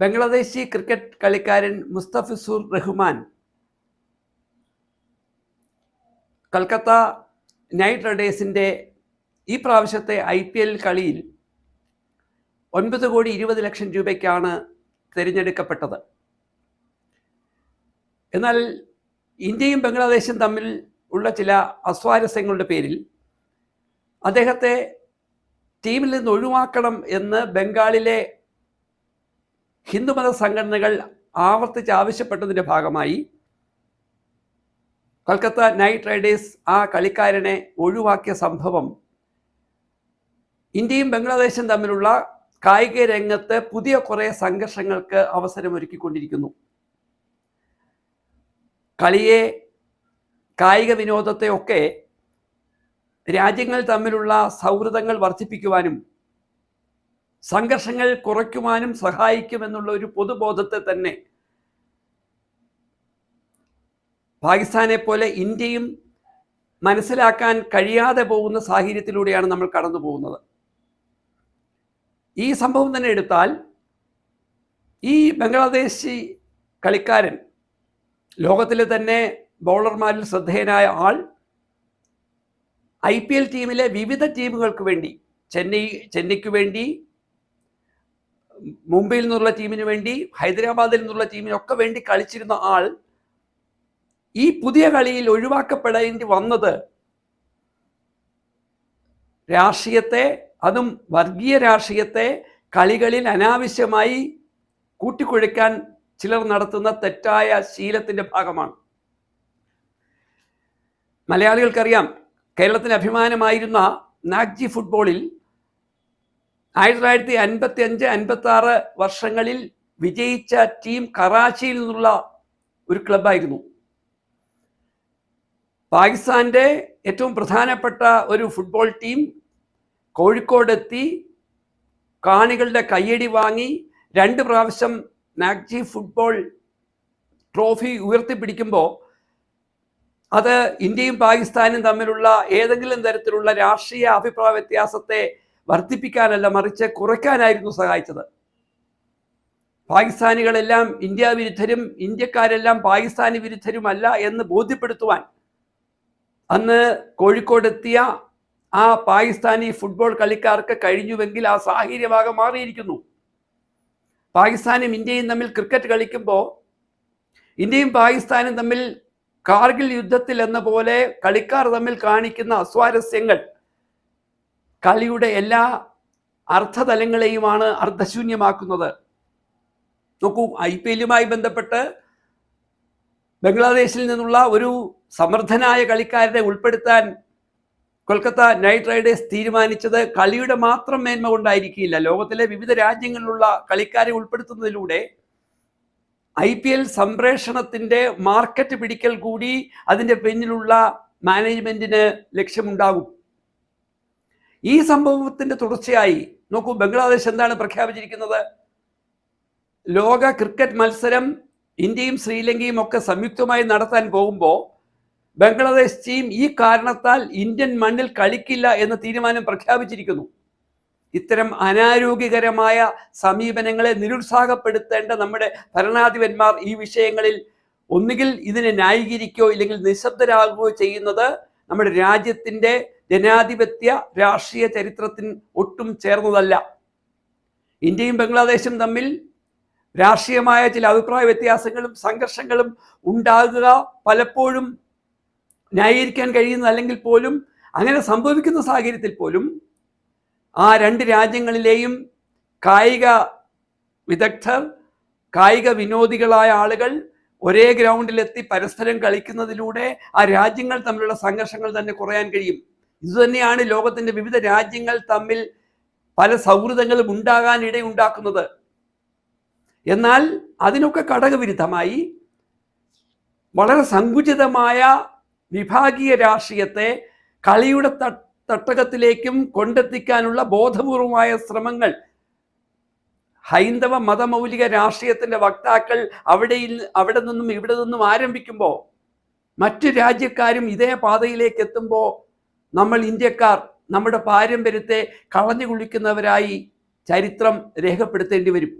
Bangladeshi cricket കളിക്കാരൻ Mustafizur Rahman Calcutta night റൈഡേഴ്സിൻ്റെ ഈ പ്രാവശ്യത്തെ IPL കളിയിൽ 9,20,00,000 രൂപയ്ക്കാണ് തിരഞ്ഞെടുക്കപ്പെട്ടത്. എന്നാൽ ഇന്ത്യയും ബംഗ്ലാദേശും തമ്മിൽ ഉള്ള ചില അസ്വാരസ്യങ്ങളുടെ പേരിൽ അദ്ദേഹത്തെ ടീമിൽ നിന്ന് ഒഴിവാക്കണം എന്ന് ബംഗാളിലെ ഹിന്ദുമത സംഘടനകൾ ആവർത്തിച്ച് ആവശ്യപ്പെട്ടതിൻ്റെ ഭാഗമായി കൊൽക്കത്ത നൈറ്റ് റൈഡേഴ്സ് ആ കളിക്കാരനെ ഒഴിവാക്കിയ സംഭവം ഇന്ത്യയും ബംഗ്ലാദേശും തമ്മിലുള്ള കായിക രംഗത്ത് പുതിയ കുറേ സംഘർഷങ്ങൾക്ക് അവസരമൊരുക്കിക്കൊണ്ടിരിക്കുന്നു. കളിയെ, കായിക വിനോദത്തെയൊക്കെ രാജ്യങ്ങൾ തമ്മിലുള്ള സൗഹൃദങ്ങൾ വർദ്ധിപ്പിക്കുവാനും സംഘർഷങ്ങൾ കുറയ്ക്കുവാനും സഹായിക്കുമെന്നുള്ള ഒരു പൊതുബോധത്തെ തന്നെ പാകിസ്ഥാനെ പോലെ ഇന്ത്യയും മനസ്സിലാക്കാൻ കഴിയാതെ പോകുന്ന സാഹചര്യത്തിലൂടെയാണ് നമ്മൾ കടന്നു പോകുന്നത്. ഈ സംഭവം തന്നെ എടുത്താൽ, ഈ ബംഗ്ലാദേശി കളിക്കാരൻ ലോകത്തിലെ തന്നെ ബൗളർമാരിൽ ശ്രദ്ധേയനായ ആൾ IPL ടീമിലെ വിവിധ ടീമുകൾക്ക് വേണ്ടി, ചെന്നൈക്ക് വേണ്ടി, മുംബൈയിൽ നിന്നുള്ള ടീമിന് വേണ്ടി, ഹൈദരാബാദിൽ നിന്നുള്ള ടീമിനൊക്കെ വേണ്ടി കളിച്ചിരുന്ന ആൾ ഈ പുതിയ കളിയിൽ ഒഴിവാക്കപ്പെടേണ്ടി വന്നത് രാഷ്ട്രീയത്തെ, അതും വർഗീയ രാഷ്ട്രീയത്തെ കളികളിൽ അനാവശ്യമായി കൂട്ടിക്കുഴയ്ക്കാൻ ചിലർ നടത്തുന്ന തെറ്റായ ശീലത്തിൻ്റെ ഭാഗമാണ്. മലയാളികൾക്കറിയാം, കേരളത്തിന് അഭിമാനമായിരുന്ന നാഗ്ജി ഫുട്ബോളിൽ 1955-56 വർഷങ്ങളിൽ വിജയിച്ച ടീം കറാച്ചിയിൽ നിന്നുള്ള ഒരു ക്ലബ്ബായിരുന്നു. പാകിസ്ഥാൻ്റെ ഏറ്റവും പ്രധാനപ്പെട്ട ഒരു ഫുട്ബോൾ ടീം കോഴിക്കോടെത്തി കാണികളുടെ കയ്യടി വാങ്ങി 2 പ്രാവശ്യം നാഗ്ജി ഫുട്ബോൾ ട്രോഫി ഉയർത്തിപ്പിടിക്കുമ്പോൾ അത് ഇന്ത്യയും പാകിസ്ഥാനും തമ്മിലുള്ള ഏതെങ്കിലും തരത്തിലുള്ള രാഷ്ട്രീയ അഭിപ്രായ വ്യത്യാസത്തെ വർദ്ധിപ്പിക്കാനല്ല, മറിച്ച് കുറയ്ക്കാനായിരുന്നു സഹായിച്ചത്. പാകിസ്ഥാനികളെല്ലാം ഇന്ത്യ വിരുദ്ധരും ഇന്ത്യക്കാരെല്ലാം പാകിസ്ഥാനി വിരുദ്ധരുമല്ല എന്ന് ബോധ്യപ്പെടുത്തുവാൻ അന്ന് കോഴിക്കോടെത്തിയ ആ പാകിസ്ഥാനി ഫുട്ബോൾ കളിക്കാർക്ക് കഴിഞ്ഞുവെങ്കിൽ ആ സാഹചര്യമാകെ മാറിയിരിക്കുന്നു. പാകിസ്ഥാനും ഇന്ത്യയും തമ്മിൽ ക്രിക്കറ്റ് കളിക്കുമ്പോൾ ഇന്ത്യയും പാകിസ്ഥാനും തമ്മിൽ കാർഗിൽ യുദ്ധത്തിൽ എന്ന പോലെ കളിക്കാർ തമ്മിൽ കാണിക്കുന്ന അസ്വാരസ്യങ്ങൾ കളിയുടെ എല്ലാ അർത്ഥതലങ്ങളെയുമാണ് അർത്ഥശൂന്യമാക്കുന്നത്. നോക്കൂ, IPL-യുമായി ബന്ധപ്പെട്ട് ബംഗ്ലാദേശിൽ നിന്നുള്ള ഒരു സമർത്ഥനായ കളിക്കാരനെ ഉൾപ്പെടുത്താൻ കൊൽക്കത്ത നൈറ്റ് റൈഡേഴ്സ് തീരുമാനിച്ചത് കളിയുടെ മാത്രം മേന്മ കൊണ്ടായിരിക്കില്ല. ലോകത്തിലെ വിവിധ രാജ്യങ്ങളിലുള്ള കളിക്കാരെ ഉൾപ്പെടുത്തുന്നതിലൂടെ IPL സംപ്രേഷണത്തിൻ്റെ മാർക്കറ്റ് പിടിക്കൽ കൂടി അതിൻ്റെ പിന്നിലുള്ള മാനേജ്മെൻറ്റിന് ലക്ഷ്യമുണ്ടാകും. ഈ സംഭവത്തിൻ്റെ തുടർച്ചയായി നോക്കൂ, ബംഗ്ലാദേശ് എന്താണ് പ്രഖ്യാപിച്ചിരിക്കുന്നത്? ലോക ക്രിക്കറ്റ് മത്സരം ഇന്ത്യയും ശ്രീലങ്കയും ഒക്കെ സംയുക്തമായി നടത്താൻ പോകുമ്പോൾ ബംഗ്ലാദേശ് ടീം ഈ കാരണത്താൽ ഇന്ത്യൻ മണ്ണിൽ കളിക്കില്ല എന്ന തീരുമാനം പ്രഖ്യാപിച്ചിരിക്കുന്നു. ഇത്തരം അനാരോഗ്യകരമായ സമീപനങ്ങളെ നിരുത്സാഹപ്പെടുത്തേണ്ട നമ്മുടെ ഭരണാധിപന്മാർ ഈ വിഷയങ്ങളിൽ ഒന്നുകിൽ ഇതിനെ ന്യായീകരിക്കുകയോ ഇല്ലെങ്കിൽ നിശബ്ദരാകുകയോ ചെയ്യുന്നത് നമ്മുടെ രാജ്യത്തിൻ്റെ ജനാധിപത്യ രാഷ്ട്രീയ ചരിത്രത്തിന് ഒട്ടും ചേർന്നതല്ല. ഇന്ത്യയും ബംഗ്ലാദേശും തമ്മിൽ രാഷ്ട്രീയമായ ചില അഭിപ്രായ വ്യത്യാസങ്ങളും സംഘർഷങ്ങളും ഉണ്ടാകുക പലപ്പോഴും ന്യായീകരിക്കാൻ കഴിയുന്നതല്ലെങ്കിൽ പോലും, അങ്ങനെ സംഭവിക്കുന്ന സാഹചര്യത്തിൽ പോലും ആ 2 രാജ്യങ്ങളിലെയും കായിക വിദഗ്ധർ, കായിക വിനോദികളായ ആളുകൾ ഒരേ ഗ്രൗണ്ടിലെത്തി പരസ്പരം കളിക്കുന്നതിലൂടെ ആ രാജ്യങ്ങൾ തമ്മിലുള്ള സംഘർഷങ്ങൾ തന്നെ കുറയാൻ കഴിയും. ഇതുതന്നെയാണ് ലോകത്തിൻ്റെ വിവിധ രാജ്യങ്ങൾ തമ്മിൽ പല സൗഹൃദങ്ങളും ഉണ്ടാകാനിടയുണ്ടാക്കുന്നത്. എന്നാൽ അതിനൊക്കെ ഘടകവിരുദ്ധമായി വളരെ സങ്കുചിതമായ വിഭാഗീയ രാഷ്ട്രീയത്തെ കളിയുടെ തട്ടകത്തിലേക്കും കൊണ്ടെത്തിക്കാനുള്ള ബോധപൂർവമായ ശ്രമങ്ങൾ ഹൈന്ദവ മതമൗലിക രാഷ്ട്രീയത്തിൻ്റെ വക്താക്കൾ അവിടെ നിന്നും ഇവിടെ നിന്നും ആരംഭിക്കുമ്പോൾ മറ്റു രാജ്യക്കാരും ഇതേ പാതയിലേക്ക് എത്തുമ്പോൾ നമ്മൾ ഇന്ത്യക്കാർ നമ്മുടെ പാരമ്പര്യത്തെ കളഞ്ഞു കുളിക്കുന്നവരായി ചരിത്രം രേഖപ്പെടുത്തേണ്ടി വരും.